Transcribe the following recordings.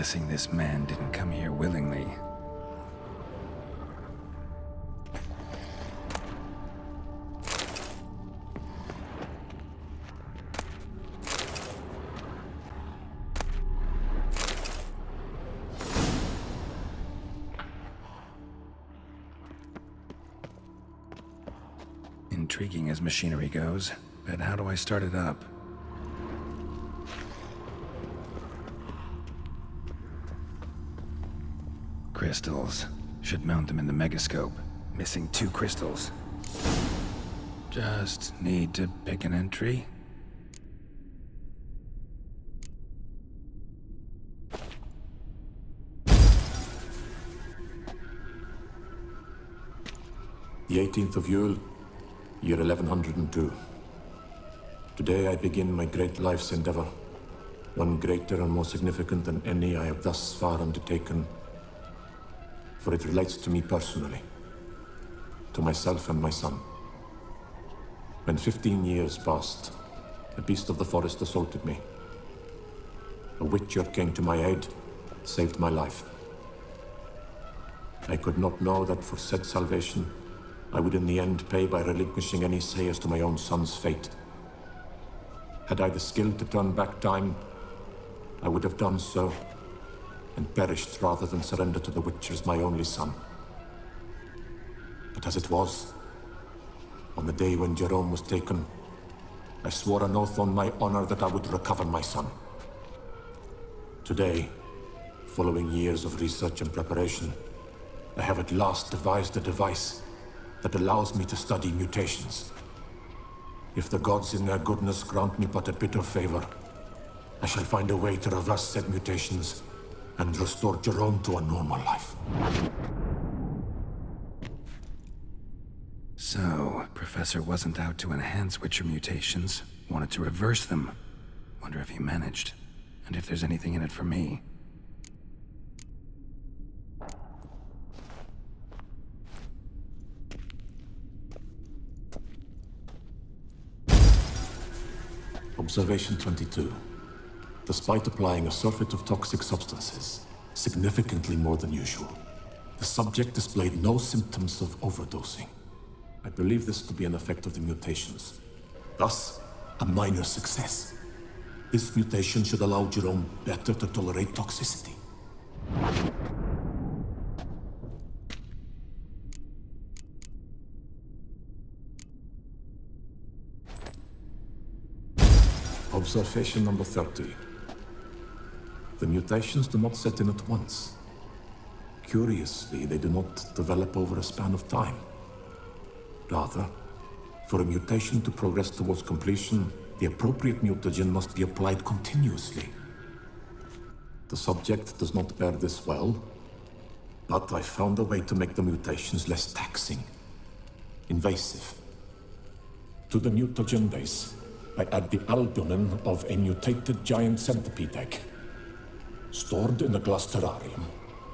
guessing this man didn't come here willingly. Intriguing as machinery goes, but how do I start it up? Crystals. Should mount them in the megascope. Missing 2 crystals. Just need to pick an entry. The 18th of Yule, year 1102. Today I begin my great life's endeavor, one greater and more significant than any I have thus far undertaken, for it relates to me personally, to myself and my son. When 15 years passed, a beast of the forest assaulted me. A witcher came to my aid, saved my life. I could not know that for said salvation, I would in the end pay by relinquishing any say as to my own son's fate. Had I the skill to turn back time, I would have done so, and perished rather than surrender to the Witchers my only son. But as it was, on the day when Jerome was taken, I swore an oath on my honor that I would recover my son. Today, following years of research and preparation, I have at last devised a device that allows me to study mutations. If the gods in their goodness grant me but a bit of favor, I shall find a way to reverse said mutations and restore Jerome to a normal life. So, Professor wasn't out to enhance Witcher mutations, wanted to reverse them. Wonder if he managed, and if there's anything in it for me. Observation 22. Despite applying a surfeit of toxic substances, significantly more than usual, the subject displayed no symptoms of overdosing. I believe this to be an effect of the mutations. Thus, a minor success. This mutation should allow Jerome better to tolerate toxicity. Observation number 30. The mutations do not set in at once. Curiously, they do not develop over a span of time. Rather, for a mutation to progress towards completion, the appropriate mutagen must be applied continuously. The subject does not bear this well, but I found a way to make the mutations less taxing, invasive. To the mutagen base, I add the albumin of a mutated giant centipede egg. Stored in a glass terrarium,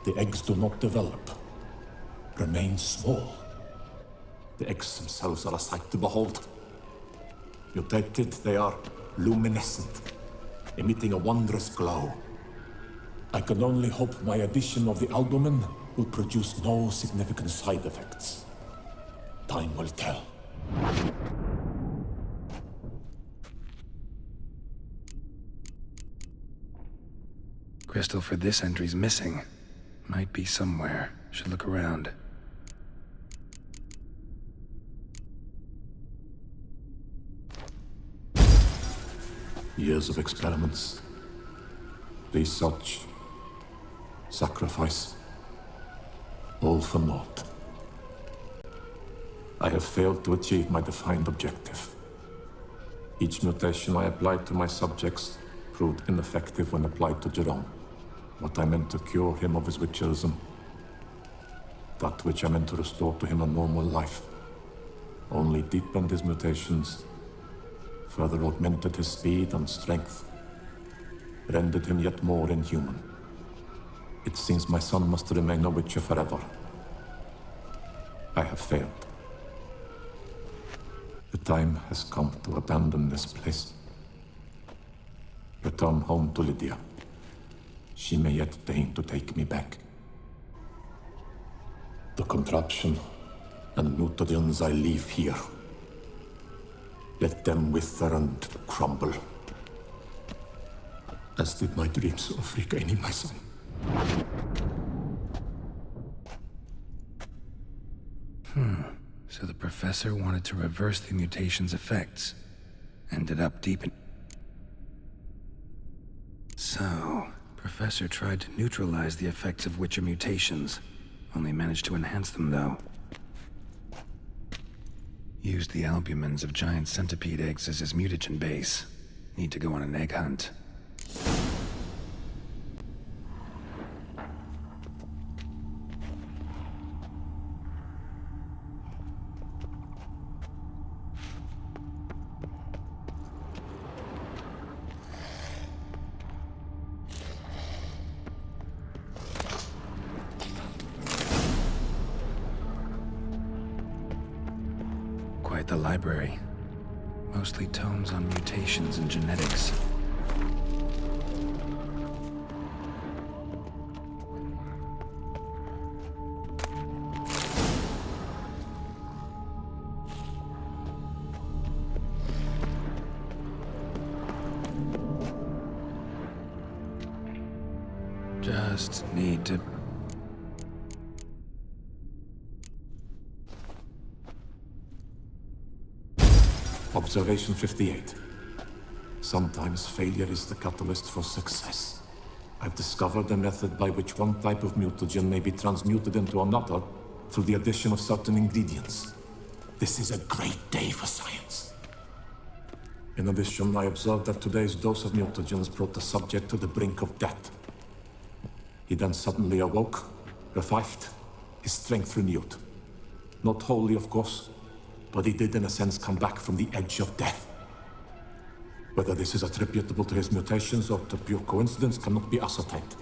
the eggs do not develop, remain small. The eggs themselves are a sight to behold. Mutated, they are luminescent, emitting a wondrous glow. I can only hope my addition of the albumin will produce no significant side effects. Time will tell. Crystal for this entry's missing. Might be somewhere. Should look around. Years of experiments, research, sacrifice, all for naught. I have failed to achieve my defined objective. Each mutation I applied to my subjects proved ineffective when applied to Jerome. What I meant to cure him of his witcherism, that which I meant to restore to him a normal life, only deepened his mutations, further augmented his speed and strength, rendered him yet more inhuman. It seems my son must remain a witcher forever. I have failed. The time has come to abandon this place. Return home to Lydia. she may yet deign to take me back. The contraption and mutagens I leave here. Let them wither and crumble. As did my dreams of regaining my son. So the professor wanted to reverse the mutation's effects. Ended up deep in... So, Professor tried to neutralize the effects of Witcher mutations. Only managed to enhance them, though. Used the albumins of giant centipede eggs as his mutagen base. Need to go on an egg hunt. Quite the library. Mostly tomes on mutations and genetics. Just need to... Observation 58. Sometimes failure is the catalyst for success. I've discovered a method by which one type of mutagen may be transmuted into another through the addition of certain ingredients. This is a great day for science. In addition, I observed that today's dose of mutagens brought the subject to the brink of death. He then suddenly awoke, revived, his strength renewed. Not wholly, of course, but he did in a sense come back from the edge of death. Whether this is attributable to his mutations or to pure coincidence cannot be ascertained.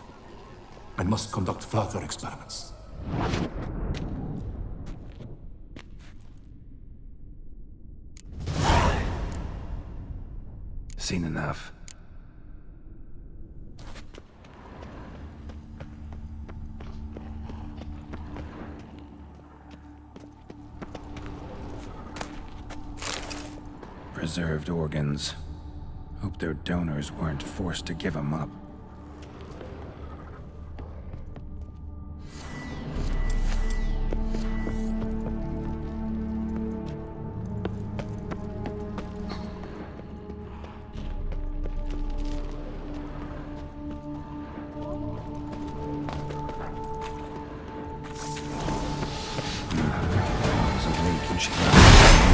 I must conduct further experiments. Seen enough. Preserved organs. Hope their donors weren't forced to give them up. Was awake when she got in there.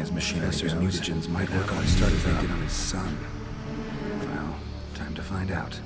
his machinery's mutagens might work on started thinking on his son. Well, time to find out.